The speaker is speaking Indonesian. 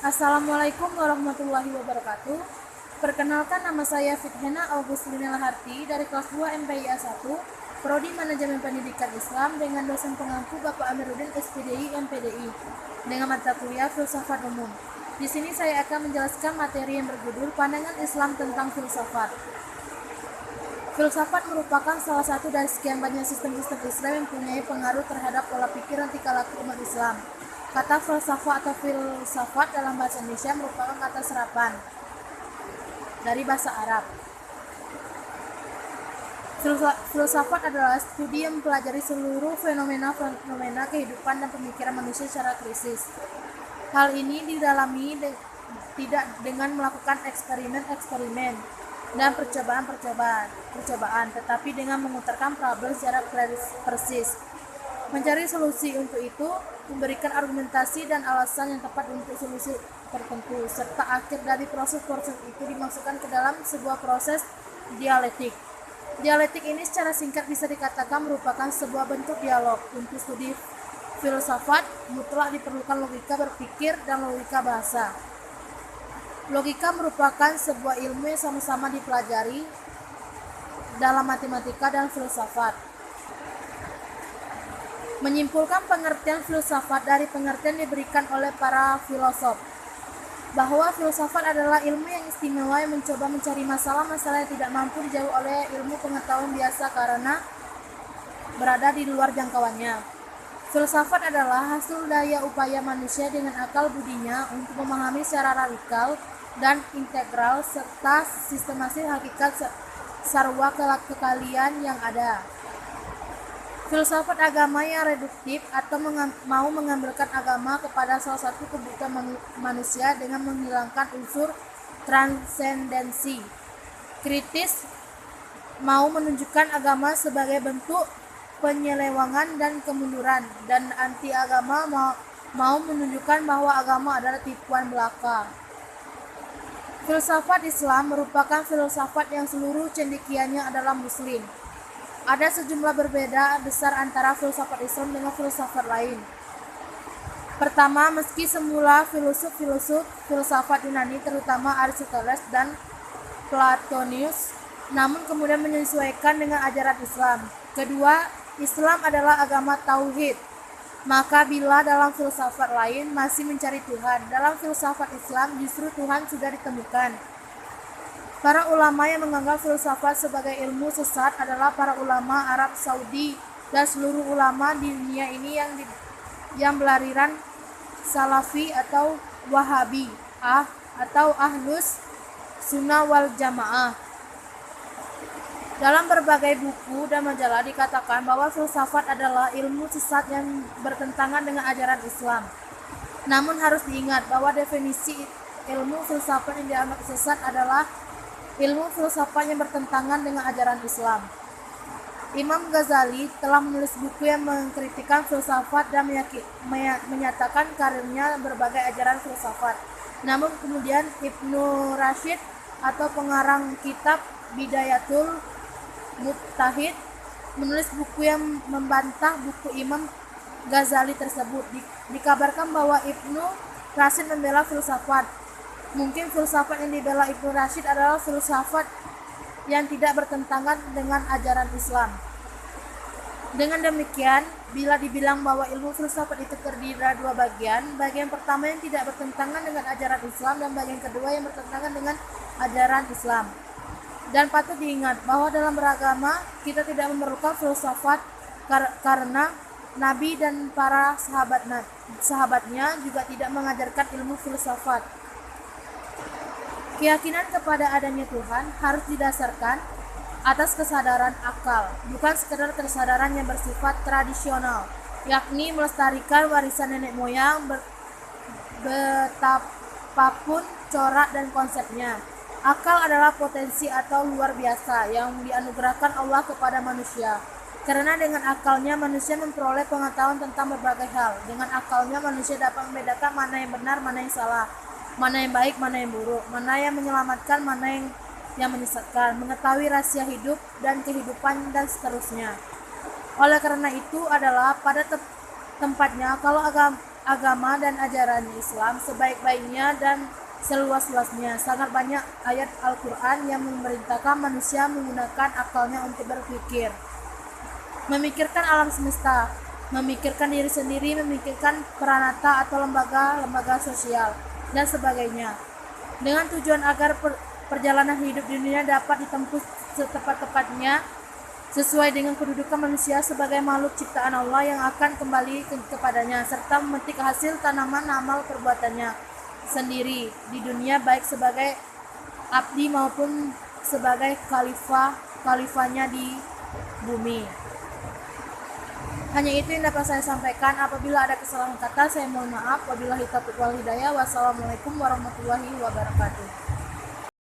Assalamualaikum warahmatullahi wabarakatuh. Perkenalkan, nama saya Fithena Augustina Laharti dari kelas 2 MPIA 1, Prodi Manajemen Pendidikan Islam dengan dosen pengampu Bapak Amiruddin SPDI MPDI dengan mata kuliah Filsafat Umum. Di sini saya akan menjelaskan materi yang berjudul Pandangan Islam tentang Filsafat. Filsafat merupakan salah satu dari sekian banyak sistem-sistem Islam yang mempunyai pengaruh terhadap pola pikir dan tingkah laku umat Islam. Kata falsafah atau filsafat dalam bahasa Indonesia merupakan kata serapan dari bahasa Arab. Filsafat adalah studi yang mempelajari seluruh fenomena kehidupan dan pemikiran manusia secara kritis. Hal ini didalami tidak dengan melakukan eksperimen dan percobaan, tetapi dengan mengutarakan problem secara persis, mencari solusi untuk itu, memberikan argumentasi dan alasan yang tepat untuk solusi tertentu, serta akhir dari proses-proses itu dimasukkan ke dalam sebuah proses dialektik. Dialektik ini secara singkat bisa dikatakan merupakan sebuah bentuk dialog. Untuk studi filsafat mutlak diperlukan logika berpikir dan logika bahasa. Logika merupakan sebuah ilmu yang sama-sama dipelajari dalam matematika dan filsafat. Menyimpulkan pengertian filsafat dari pengertian diberikan oleh para filosof, bahwa filsafat adalah ilmu yang istimewa yang mencoba mencari masalah-masalah yang tidak mampu dijawab oleh ilmu pengetahuan biasa karena berada di luar jangkauannya. Filsafat adalah hasil daya upaya manusia dengan akal budinya untuk memahami secara radikal dan integral serta sistematis hakikat sarwa kekalian yang ada. Filsafat agama yang reduktif atau mau mengambilkan agama kepada salah satu kebutuhan manusia dengan menghilangkan unsur transendensi. Kritis mau menunjukkan agama sebagai bentuk penyelewangan dan kemunduran, dan anti agama mau menunjukkan bahwa agama adalah tipuan belaka. Filsafat Islam merupakan filsafat yang seluruh cendekianya adalah muslim. Ada sejumlah berbeda besar antara filsafat Islam dengan filsafat lain. Pertama, meski semula filosof filsafat Yunani terutama Aristoteles dan Platonius, namun kemudian menyesuaikan dengan ajaran Islam. Kedua, Islam adalah agama tauhid. Maka bila dalam filsafat lain masih mencari Tuhan, dalam filsafat Islam justru Tuhan sudah ditemukan. Para ulama yang menganggap filsafat sebagai ilmu sesat adalah para ulama Arab Saudi dan seluruh ulama di dunia ini yang beraliran Salafi atau Wahabi atau Ahlus Sunnah wal Jamaah. Dalam berbagai buku dan majalah dikatakan bahwa filsafat adalah ilmu sesat yang bertentangan dengan ajaran Islam. Namun harus diingat bahwa definisi ilmu filsafat yang dianggap sesat adalah ilmu filsafat yang bertentangan dengan ajaran Islam. Imam Ghazali telah menulis buku yang mengkritikkan filsafat dan menyatakan karirnya berbagai ajaran filsafat. Namun kemudian Ibnu Rashid atau pengarang kitab Bidayatul Mujtahid menulis buku yang membantah buku Imam Ghazali tersebut. Dikabarkan bahwa Ibnu Rashid membela filsafat. Mungkin filsafat yang dibela Ibnu Rashid adalah filsafat yang tidak bertentangan dengan ajaran Islam. Dengan demikian, bila dibilang bahwa ilmu filsafat itu terdiri dari dua bagian pertama yang tidak bertentangan dengan ajaran Islam dan bagian kedua yang bertentangan dengan ajaran Islam. Dan patut diingat bahwa dalam beragama kita tidak memerlukan filsafat karena Nabi dan para sahabatnya juga tidak mengajarkan ilmu filsafat. Keyakinan kepada adanya Tuhan harus didasarkan atas kesadaran akal, bukan sekedar kesadaran yang bersifat tradisional, yakni melestarikan warisan nenek moyang betapapun corak dan konsepnya. Akal adalah potensi atau luar biasa yang dianugerahkan Allah kepada manusia. Karena dengan akalnya manusia memperoleh pengetahuan tentang berbagai hal. Dengan akalnya manusia dapat membedakan mana yang benar, mana yang salah, mana yang baik, mana yang buruk, mana yang menyelamatkan, mana yang menyesatkan, mengetahui rahasia hidup dan kehidupan dan seterusnya. Oleh karena itu adalah pada tempatnya kalau agama dan ajaran Islam sebaik-baiknya dan seluas-luasnya. Sangat banyak ayat Al-Quran yang memerintahkan manusia menggunakan akalnya untuk berpikir, memikirkan alam semesta, memikirkan diri sendiri, memikirkan peranata atau lembaga-lembaga sosial, dan sebagainya. Dengan tujuan agar perjalanan hidup di dunia dapat ditempuh setepat-tepatnya sesuai dengan kedudukan manusia sebagai makhluk ciptaan Allah yang akan kembali kepadanya, serta memetik hasil tanaman amal perbuatannya sendiri di dunia, baik sebagai abdi maupun sebagai khalifahnya di bumi. Hanya itu yang dapat saya sampaikan. Apabila ada kesalahan kata, saya mohon maaf. Wabillahi taufiq wal hidayah. Wassalamualaikum warahmatullahi wabarakatuh.